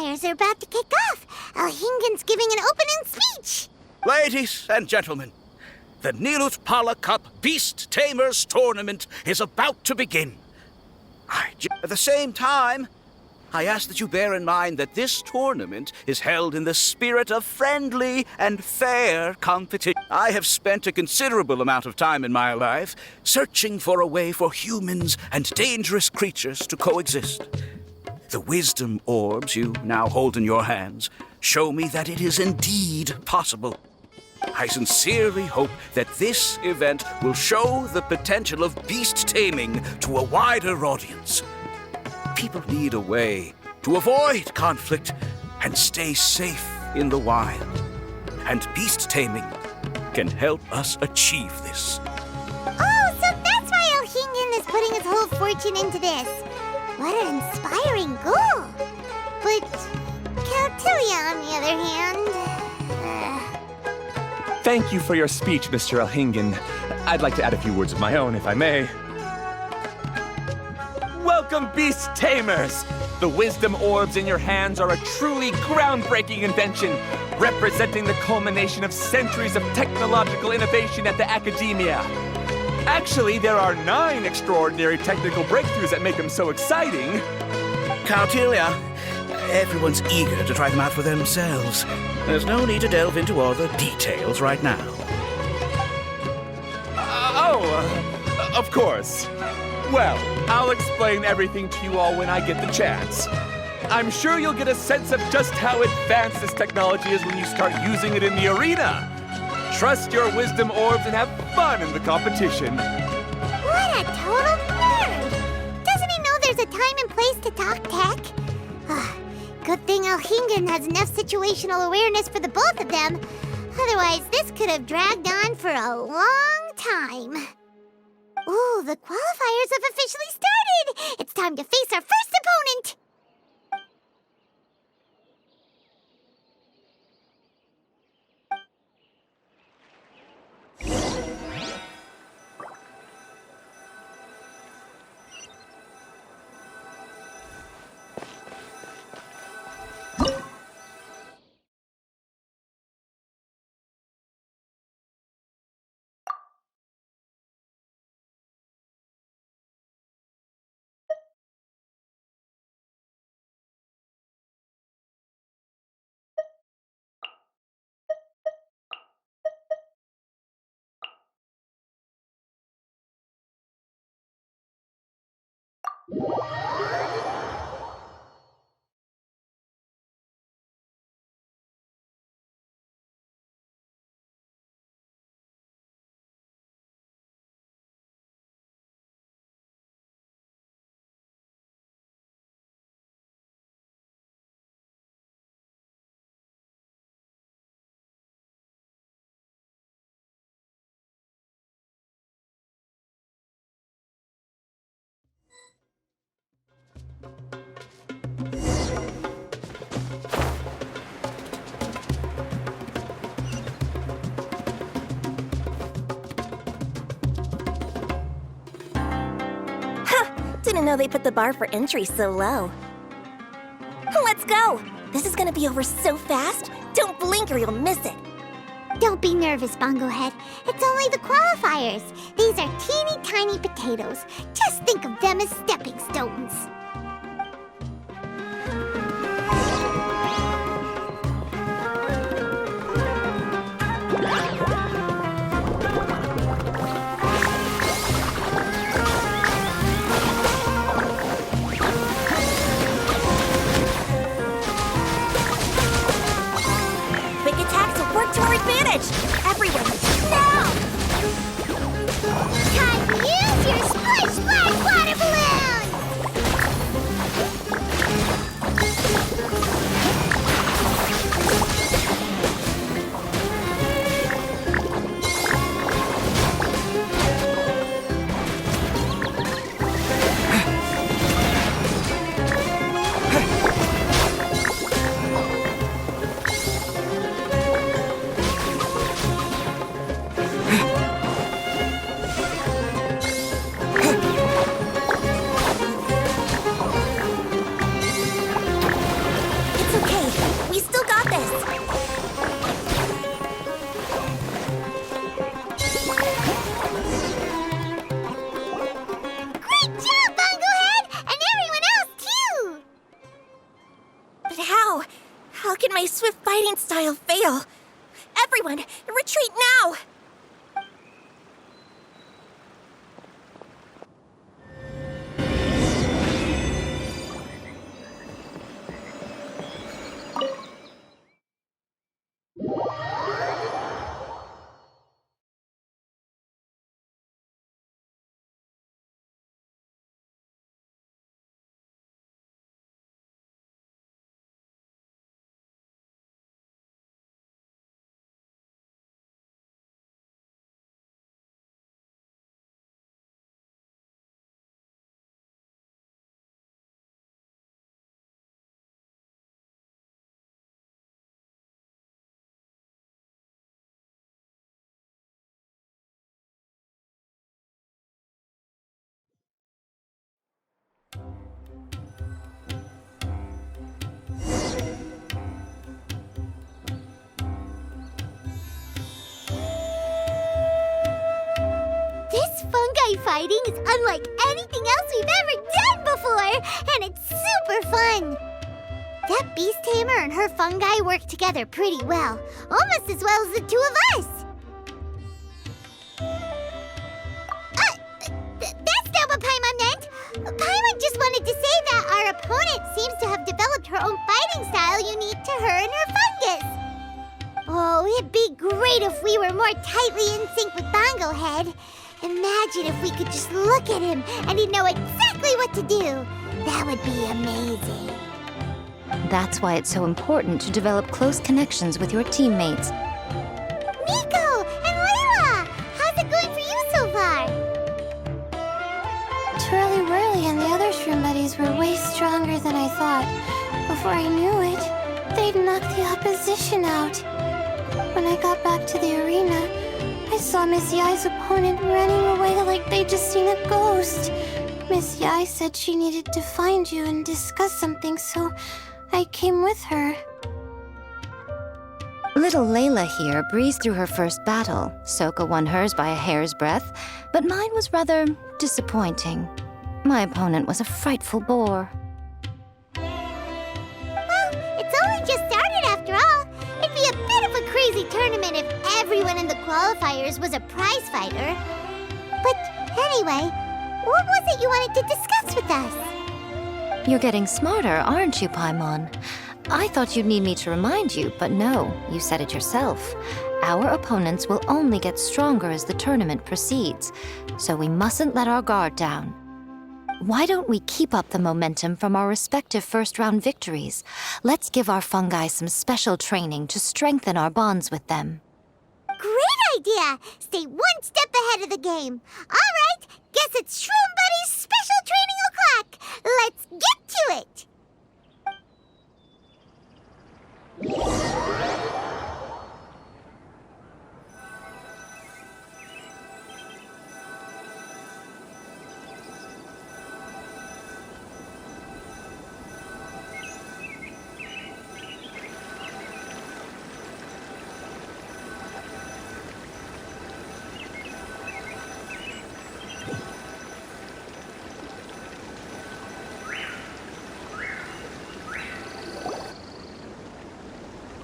qualifiers are about to kick off. Alhingen's giving an opening speech. Ladies and gentlemen, the Nilut Pala Cup Beast Tamers Tournament is about to begin. At the same time, I ask that you bear in mind that this tournament is held in the spirit of friendly and fair competition. I have spent a considerable amount of time in my life searching for a way for humans and dangerous creatures to coexist. The wisdom orbs you now hold in your hands show me that it is indeed possible. I sincerely hope that this event will show the potential of beast taming to a wider audience. People need a way to avoid conflict and stay safe in the wild. And beast taming can help us achieve this. Oh, so that's why Alhingen is putting his whole fortune into this. What an inspiring goal. But Caltilia, on the other hand... Thank you for your speech, Mr. Alhingen. I'd like to add a few words of my own, if I may. Welcome, Beast Tamers! The wisdom orbs in your hands are a truly groundbreaking invention, representing the culmination of centuries of technological innovation at the academia. Actually, there are 9 extraordinary technical breakthroughs that make them so exciting. Caltilia, everyone's eager to try them out for themselves. There's no need to delve into all the details right now. Of course. Well, I'll explain everything to you all when I get the chance. I'm sure you'll get a sense of just how advanced this technology is when you start using it in the arena. Trust your wisdom orbs and have fun in the competition. What a total nerd! Doesn't he know there's a time and place to talk tech? Good thing Alhingen has enough situational awareness for the both of them. Otherwise, this could have dragged on for a long time. Ooh, the qualifiers have officially started! It's time to face our first opponent! Didn't know they put the bar for entry so low. Let's go! This is gonna be over so fast. Don't blink or you'll miss it. Don't be nervous, Bongohead. It's only the qualifiers. These are teeny tiny potatoes. Just think of them as stepping stones. To our advantage! Everyone, now! Time to use your splish splash water balloons! How can my swift fighting style fail? Everyone, retreat now! This fungi fighting is unlike anything else we've ever done before, and it's super fun. That beast tamer and her fungi work together pretty well, almost as well as the two of us. That's not what Paimon meant. Paimon just wanted to say that our opponent seems to have developed her own fighting style unique to her and her fungus. Oh, it'd be great if we were more tightly in sync with Bongo Head. Imagine if we could just look at him and he'd know exactly what to do. That would be amazing. That's why it's so important to develop close connections with your teammates. Nico and Layla, how's it going for you so far? Twirly Whirly and the other shroom buddies were way stronger than I thought. Before I knew it, they'd knocked the opposition out. When I got back to the arena, I saw Miss Yai's opponent running away like they'd just seen a ghost. Miss Yai said she needed to find you and discuss something, so I came with her. Little Layla here breezed through her first battle. Soka won hers by a hair's breadth, but mine was rather disappointing. My opponent was a frightful bore. Well, it's only just started after all. It'd be a bit of a crazy tournament if everyone in the qualifiers was a prize fighter. But anyway, what was it you wanted to discuss with us? You're getting smarter, aren't you, Paimon? I thought you'd need me to remind you, but no, you said it yourself. Our opponents will only get stronger as the tournament proceeds, so we mustn't let our guard down. Why don't we keep up the momentum from our respective first-round victories? Let's give our fungi some special training to strengthen our bonds with them. Great idea! Stay one step ahead of the game. All right, guess it's Shroom Buddy's special training o'clock. Let's get to it!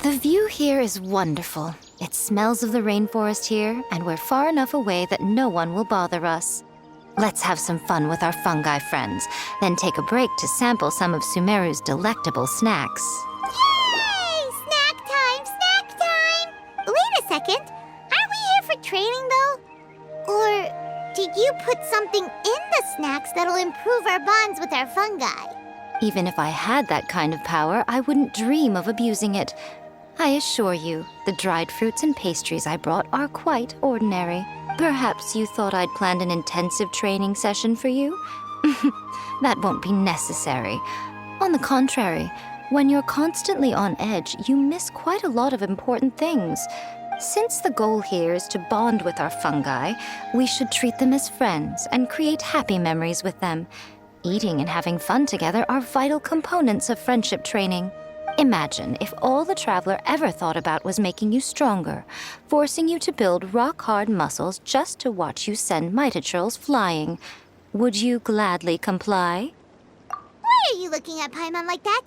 The view here is wonderful. It smells of the rainforest here, and we're far enough away that no one will bother us. Let's have some fun with our fungi friends, then take a break to sample some of Sumeru's delectable snacks. Yay! Snack time! Snack time! Wait a second. Aren't we here for training, though? Or did you put something in the snacks that'll improve our bonds with our fungi? Even if I had that kind of power, I wouldn't dream of abusing it. I assure you, the dried fruits and pastries I brought are quite ordinary. Perhaps you thought I'd planned an intensive training session for you? That won't be necessary. On the contrary, when you're constantly on edge, you miss quite a lot of important things. Since the goal here is to bond with our fungi, we should treat them as friends and create happy memories with them. Eating and having fun together are vital components of friendship training. Imagine if all the Traveler ever thought about was making you stronger, forcing you to build rock-hard muscles just to watch you send Mitatrolls flying. Would you gladly comply? Why are you looking at Paimon like that?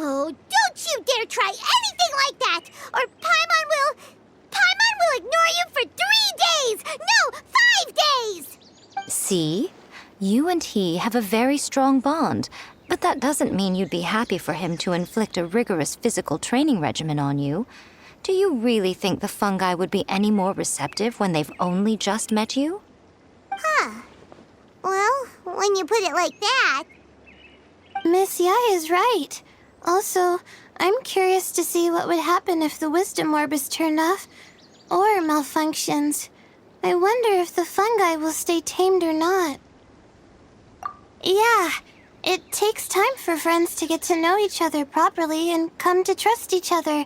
Oh, don't you dare try anything like that, or Paimon will ignore you for 3 days! No, 5 days! See? You and he have a very strong bond, but that doesn't mean you'd be happy for him to inflict a rigorous physical training regimen on you. Do you really think the fungi would be any more receptive when they've only just met you? Huh. Well, when you put it like that... Miss Yai is right. Also, I'm curious to see what would happen if the wisdom orb is turned off or malfunctions. I wonder if the fungi will stay tamed or not. Yeah, it takes time for friends to get to know each other properly and come to trust each other.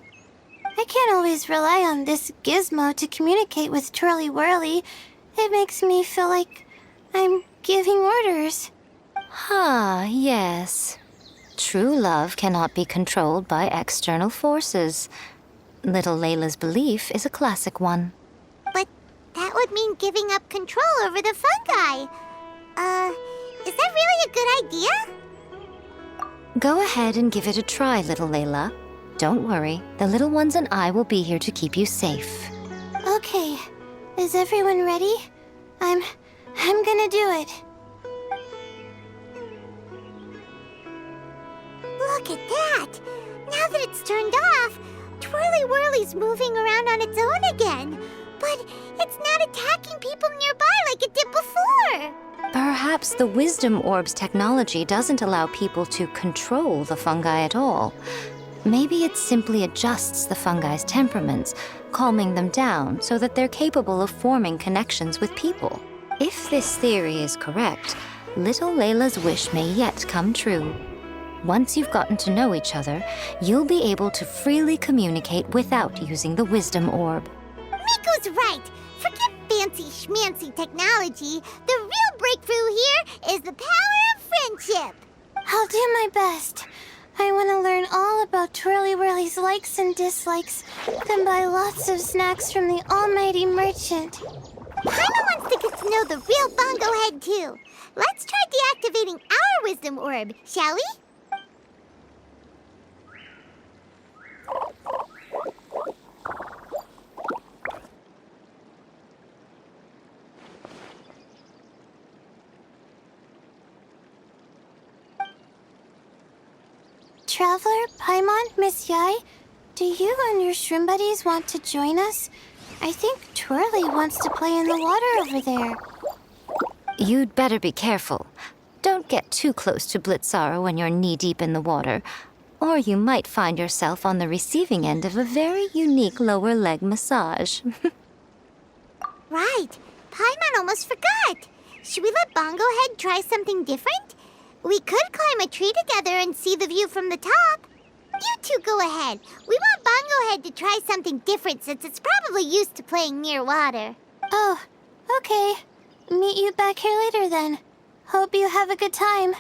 I can't always rely on this gizmo to communicate with Twirly Whirly. It makes me feel like I'm giving orders. Ah, yes. True love cannot be controlled by external forces. Little Layla's belief is a classic one. But that would mean giving up control over the fungi. Is that really a good idea? Go ahead and give it a try, little Layla. Don't worry, the little ones and I will be here to keep you safe. Okay, is everyone ready? I'm gonna do it. Look at that! Now that it's turned off, Twirly Whirly's moving around on its own again. But it's not attacking people nearby like it did before. Perhaps the Wisdom Orb's technology doesn't allow people to control the fungi at all. Maybe it simply adjusts the fungi's temperaments, calming them down so that they're capable of forming connections with people. If this theory is correct, little Layla's wish may yet come true. Once you've gotten to know each other, you'll be able to freely communicate without using the Wisdom Orb. Miko's right. Forget fancy schmancy technology. The real breakthrough here is the power of friendship. I'll do my best. I want to learn all about Twirly Whirly's likes and dislikes, then buy lots of snacks from the almighty merchant. Paimon wants to get to know the real Bongo Head, too. Let's try deactivating our Wisdom Orb, shall we? Traveler, Paimon, Miss Yai, do you and your shrimp buddies want to join us? I think Twirly wants to play in the water over there. You'd better be careful. Don't get too close to Blitzara when you're knee-deep in the water, or you might find yourself on the receiving end of a very unique lower leg massage. Right. Paimon almost forgot. Should we let Bongo Head try something different? We could climb a tree together and see the view from the top. You two go ahead. We want Bongo Head to try something different since it's probably used to playing near water. Oh, okay. Meet you back here later then. Hope you have a good time.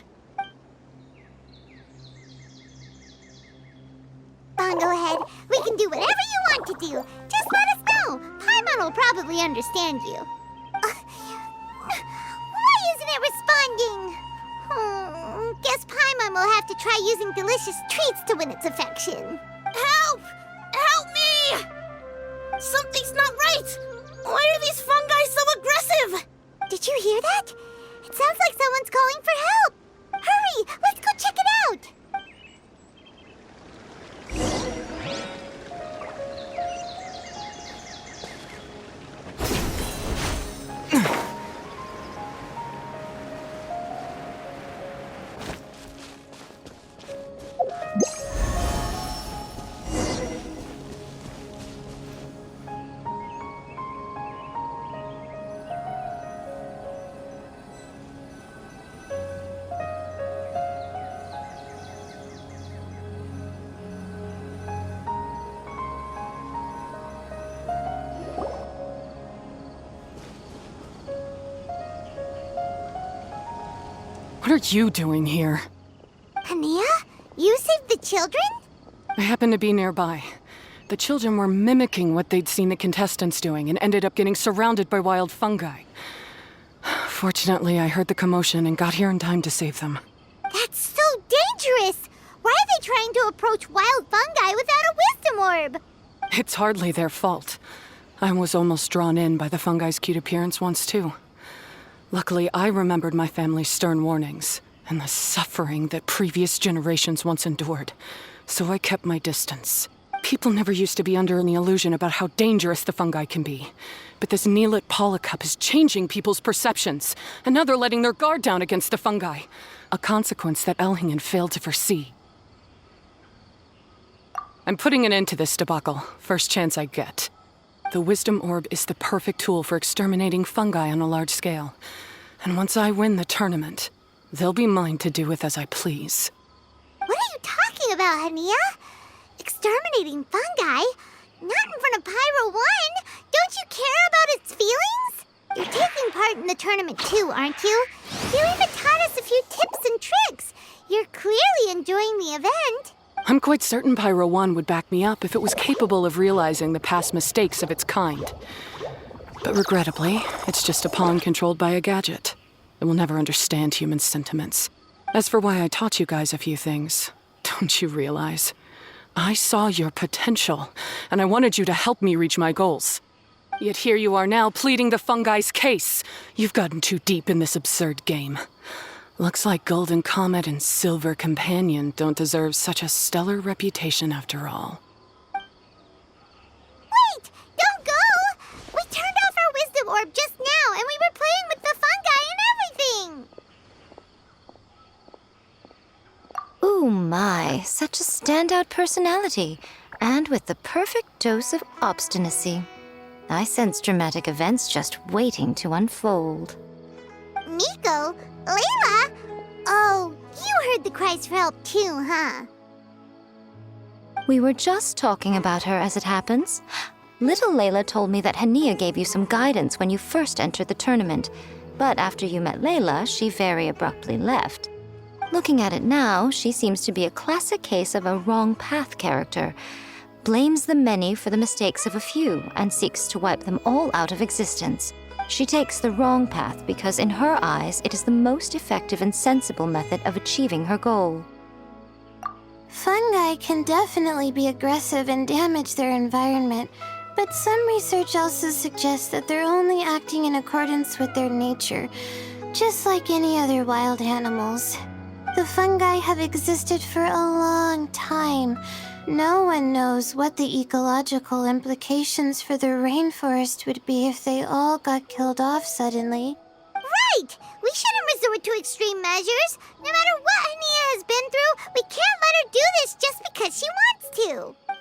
Bongo Head, we can do whatever you want to do. Just let us know. Paimon will probably understand you. Why isn't it responding? Guess Paimon will have to try using delicious treats to win its affection. Help! Help me! Something's not right! Why are these fungi so aggressive? Did you hear that? It sounds like someone's calling for help. Hurry, let's go check it out. What are you doing here? Ania, you saved the children? I happened to be nearby. The children were mimicking what they'd seen the contestants doing and ended up getting surrounded by wild fungi. Fortunately, I heard the commotion and got here in time to save them. That's so dangerous. Why are they trying to approach approach wild fungi without a wisdom orb. It's hardly their fault. I was almost drawn in by the fungi's cute appearance once, too. Luckily, I remembered my family's stern warnings and the suffering that previous generations once endured, so I kept my distance. People never used to be under any illusion about how dangerous the fungi can be. But this Neelit polycup is changing people's perceptions, and now they're letting their guard down against the fungi. A consequence that Elhingen failed to foresee. I'm putting an end to this debacle, first chance I get. The Wisdom Orb is the perfect tool for exterminating fungi on a large scale. And once I win the tournament, they'll be mine to do with as I please. What are you talking about, Hania? Exterminating fungi? Not in front of Pyro 1! Don't you care about its feelings? You're taking part in the tournament too, aren't you? You even taught us a few tips and tricks. You're clearly enjoying the event. I'm quite certain Pyro 1 would back me up if it was capable of realizing the past mistakes of its kind. But regrettably, it's just a pawn controlled by a gadget. It will never understand human sentiments. As for why I taught you guys a few things, don't you realize? I saw your potential, and I wanted you to help me reach my goals. Yet here you are now pleading the fungi's case. You've gotten too deep in this absurd game. Looks like Golden Comet and Silver Companion don't deserve such a stellar reputation after all. Wait! Don't go! We turned off our wisdom orb just now, and we were playing with the fungi and everything! Ooh my, such a standout personality, and with the perfect dose of obstinacy. I sense dramatic events just waiting to unfold. Nico? Layla? Oh, you heard the cries for help too, huh? We were just talking about her as it happens. Little Layla told me that Hania gave you some guidance when you first entered the tournament, but after you met Layla, she very abruptly left. Looking at it now, she seems to be a classic case of a wrong path character. Blames the many for the mistakes of a few and seeks to wipe them all out of existence. She takes the wrong path because in her eyes it is the most effective and sensible method of achieving her goal. Fungi can definitely be aggressive and damage their environment, but some research also suggests that they're only acting in accordance with their nature, just like any other wild animals. The fungi have existed for a long time. No one knows what the ecological implications for the rainforest would be if they all got killed off suddenly. Right! We shouldn't resort to extreme measures. No matter what Hania has been through, we can't let her do this just because she wants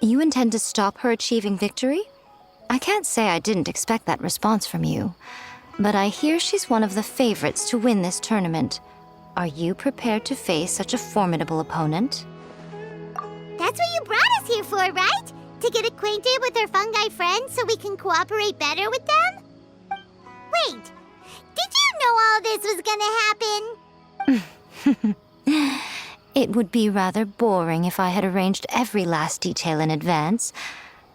to. You intend to stop her achieving victory? I can't say I didn't expect that response from you, but I hear she's one of the favorites to win this tournament. Are you prepared to face such a formidable opponent? That's what you brought us here for, right? To get acquainted with our fungi friends so we can cooperate better with them? Wait, did you know all this was gonna happen? It would be rather boring if I had arranged every last detail in advance.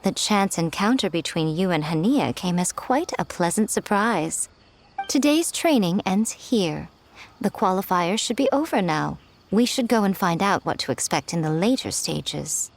The chance encounter between you and Hania came as quite a pleasant surprise. Today's training ends here. The qualifiers should be over now. We should go and find out what to expect in the later stages.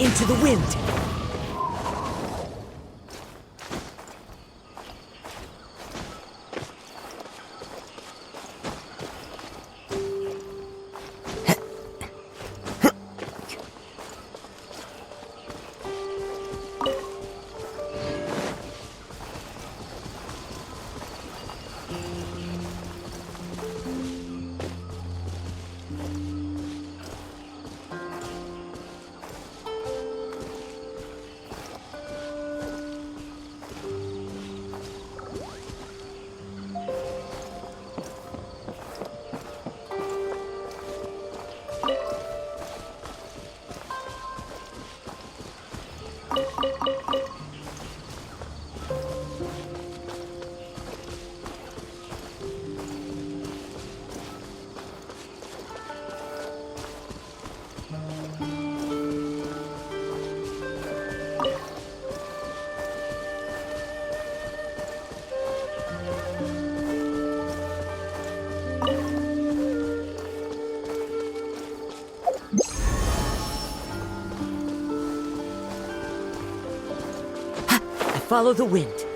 into the wind. Follow the wind.